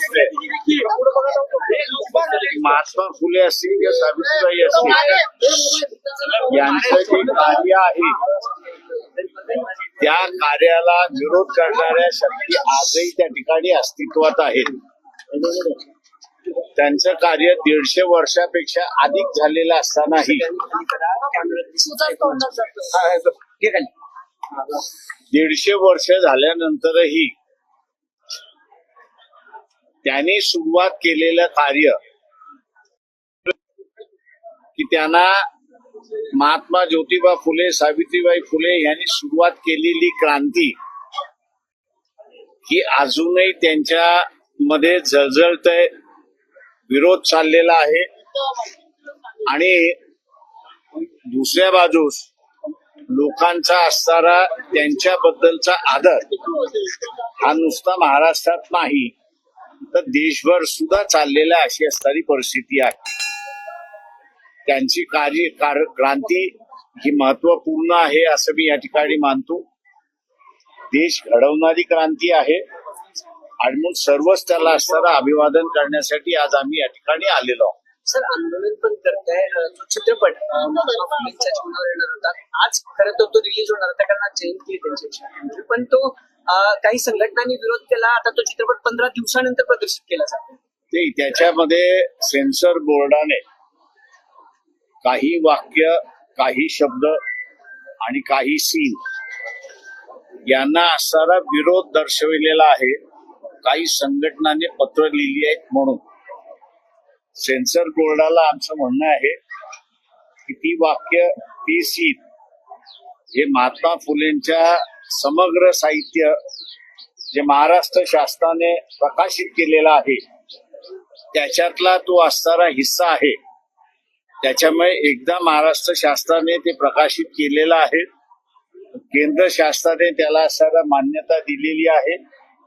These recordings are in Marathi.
दिसते. महात्मा फुले असतील किंवा सावित्रीबाई असतील यांचं जे कार्य आहे त्या कार्याला विरोध करणाऱ्या शक्ती आजही त्या ठिकाणी अस्तित्वात आहेत. त्यांचं कार्य 150 वर्षापेक्षा अधिक झालेलं असतानाही 150 वर्ष झाल्यानंतरही त्यांनी सुरुवात केलेलं कार्य की त्यांना महात्मा ज्योतिबा फुले सावित्रीबाई फुले यांनी सुरुवात केलेली क्रांती ही अजूनही त्यांच्या मध्ये जळजळतय, विरोध चाललेला आहे. आणि दुसऱ्या बाजूस लोकांचा असणारा त्यांच्याबद्दलचा आदर हा नुसता महाराष्ट्रात नाही तर देशभर सुद्धा चाललेला अशी असणारी परिस्थिती आहे. त्यांची क्रांती ही महत्वपूर्ण आहे असं मी या ठिकाणी मानतो. देश घडवणारी क्रांती आहे आणि म्हणून सर्वच त्याला असणारा अभिवादन करण्यासाठी आज आम्ही या ठिकाणी आलेलो आहोत. सर, आंदोलन पण करताय. जो चित्रपट महात्माफुलेंच्या जीवनावर येणार होता आज खरं तर तो रिलीज होणार होता कारण आज जयंती आहे त्यांची, पण तो काही संघटनांनी विरोध केला. आता तो चित्रपट 15 दिवसानंतर प्रदर्शित केला जातो. ते त्याच्यामध्ये सेन्सर बोर्डाने काही वाक्य, काही शब्द आणि काही सीन यांना असणारा विरोध दर्शविलेला आहे. काही संघटनांनी पत्र लिहिली आहेत म्हणून सेन्सर बोर्डाला आमचं म्हणणं आहे की ती वाक्य, ती सीन हे महात्मा फुलेंच्या समग्र साहित्य जे महाराष्ट्र शासनाने प्रकाशित केलेलं आहे त्याच्यातला तो असणारा हिस्सा आहे. त्याच्यामुळे एकदा महाराष्ट्र शासनाने ते प्रकाशित केलेलं आहे, केंद्र शासनाने त्याला असणारा मान्यता दिलेली आहे,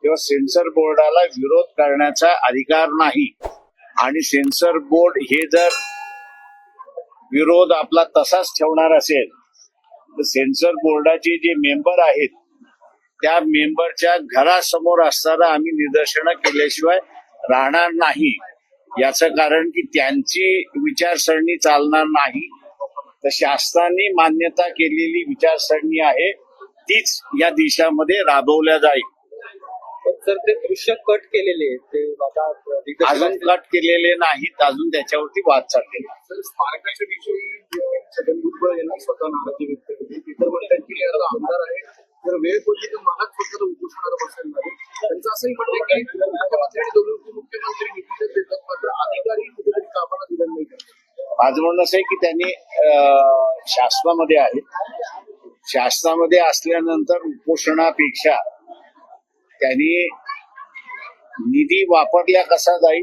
तेव्हा सेन्सर बोर्डाला विरोध करण्याचा अधिकार नाही. आणि सेन्सर बोर्ड हे जर विरोध आपला तसाच ठेवणार असेल तर सेन्सर बोर्डाचे जे मेंबर आहेत त्या मेंबरच्या घरासमोर असताना आम्ही निदर्शनं केल्याशिवाय राहणार नाही. याचं कारण की त्यांची विचारसरणी चालणार नाही तर शासनाने मान्यता केलेली विचारसरणी आहे तीच या देशामध्ये राबवल्या जाईल. तर ते दृश्य कट केलेले ते अजून कट केलेले नाहीत, अजून त्याच्यावरती वाद चाललेला. स्मारकाच्या विषयी छगन भुजबळ यांनी स्वतः नाराजी व्यक्त केली. इतर मंडळांची आमदार आहे जर वेळ पडली तर महाग स्वतः उपोषणाला बसेल नाही. त्यांचं असंही म्हणणं की मुख्यमंत्री आणि दोन्ही उपमुख्यमंत्री निधीच देतात मात्र अधिकारी कुठेतरी कामाला दिलं नाही. माझं म्हणणं असं आहे की त्यांनी शासनामध्ये आहे, शासनामध्ये असल्यानंतर उपोषणापेक्षा त्यांनी निधी वापरल्या कसा जाईल,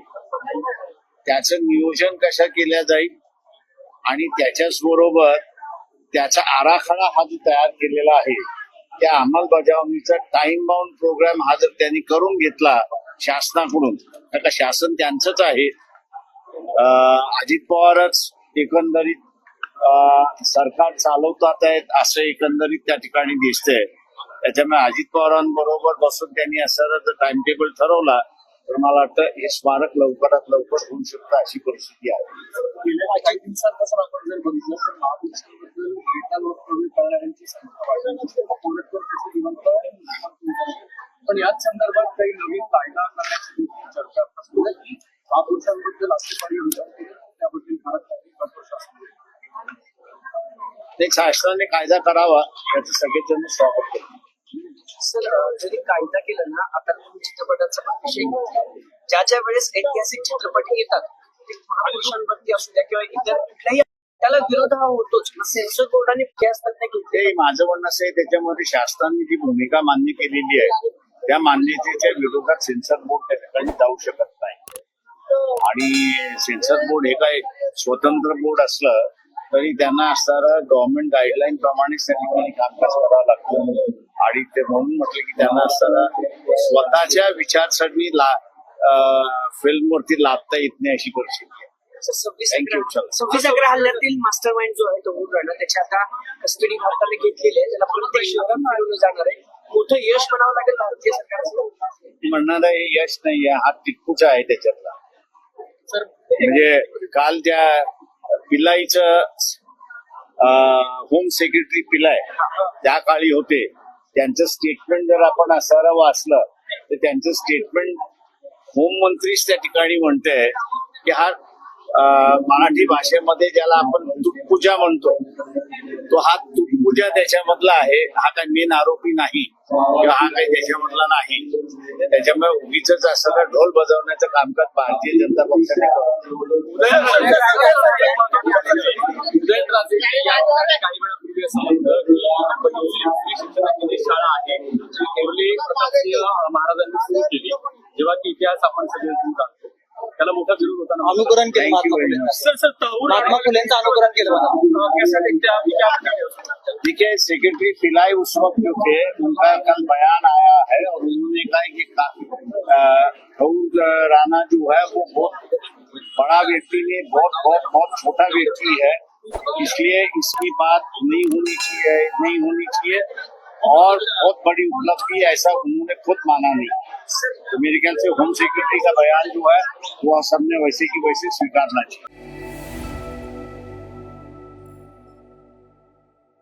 त्याचं नियोजन कशा केल्या जाईल आणि त्याच्याच बरोबर त्याचा आराखडा हा जो तयार केलेला आहे त्या अंमलबजावणीचा टाइम बाउंड प्रोग्राम हा जर त्यांनी करून घेतला शासनाकडून, आता शासन त्यांचंच आहे. अजित पवारच एकंदरीत सरकार चालवतात आहेत असं एकंदरीत त्या ठिकाणी दिसतंय. त्याच्यामुळे अजित पवारांबरोबर बसून त्यांनी असं जर टाइम टेबल ठरवला तर मला वाटतं हे स्मारक लवकरात लवकर होऊ शकतं अशी परिस्थिती आहे. गेल्या काही दिवसात जसं आपण जर बघितलं तर महापुरुषांबद्दल करणाऱ्यांची पण याच संदर्भात काही नवीन कायदा करण्याची चर्चा असते की महापुरुषांबद्दल असं त्याबद्दल एक शासनाने कायदा करावा याचं सगळेजण स्वागत करतात. सर, जरी कायदा केला ना, आता तुम्ही चित्रपटाचा पण विषय घेतला, ज्या ज्या वेळेस ऐतिहासिक चित्रपट येतात ते महापुरुषांवरती असू द्या किंवा इतर कुठल्याही त्याला विरोध हा होतोच. सेन्सर बोर्डाने घेतले. माझं म्हणणं असं आहे त्याच्यामध्ये शासनाने जी भूमिका मान्य केलेली आहे त्या मान्यतेच्या विरोधात सेन्सर बोर्ड त्या ठिकाणी जाऊ शकत नाही. आणि सेन्सर बोर्ड हे काय स्वतंत्र बोर्ड असलं तरी त्यांना असणारं गव्हर्नमेंट गाईडलाईन प्रमाणेच त्या ठिकाणी कामकाज करावं लागतं. आणि ते म्हणून म्हटलं की त्यांना असताना स्वतःच्या विचारसरणीला फिल्मवरती लादता येत नाही अशी परिस्थिती आहे. 26 हल्ल्यातील मास्टर माइंड जो आहे तो राणा त्याची आता कस्टडी भारताने घेतलेली आहे. त्याला प्रत्येक शहरात फिरवलं जाणार आहे. मोठं यश म्हणावं लागेल भारतीय सरकारचं. म्हणणारा हे यश नाहीये, हा टिप्पूचा आहे त्याच्यातला. सर म्हणजे काल त्या पिल्लाईचं होम सेक्रेटरी पिल्लाय त्या काळी होते, त्यांचं स्टेटमेंट जर आपण असं वाचलं तर त्यांचं स्टेटमेंट होम मंत्रीच त्या ठिकाणी म्हणते की हा मराठी भाषेमध्ये ज्याला आपण तुटपूजा म्हणतो, तो हा तुटपूजा त्याच्यामधला आहे. हा काही मेन आरोपी नाही किंवा हा काही त्याच्यामधला नाही. त्याच्यामुळे उगीच असं ढोल बजावण्याचं कामकाज भारतीय जनता पक्षाने उदयनराजे काही वेळापूर्वी असं म्हणतं की शिक्षणाची जी शाळा आहे ती केवली प्रतापसिंह महाराजांनी सुरू केली, जेव्हा की इतिहास आपण सगळे जाणतो. त्याला मोठा विरोध होता. अनुकरण केलं महात्मा फुले. महात्मा फुलेंचं अनुकरण केलं. ठीक है, सेक्रेटरी पिलाई उस वक्त जो थे उनका कल बयान आया है और उन्होंने कहा कि फौज राणा जो है वो बहुत बड़ा व्यक्ति नहीं, बहुत छोटा व्यक्ति है, इसलिए इसकी बात नहीं होनी चाहिए और बहुत बड़ी उपलब्धि ऐसा उन्होंने खुद माना नहीं. तो मेरे ख्याल से होम सेक्रेटरी का बयान जो है वो सबने वैसे की वैसे स्वीकारना चाहिए.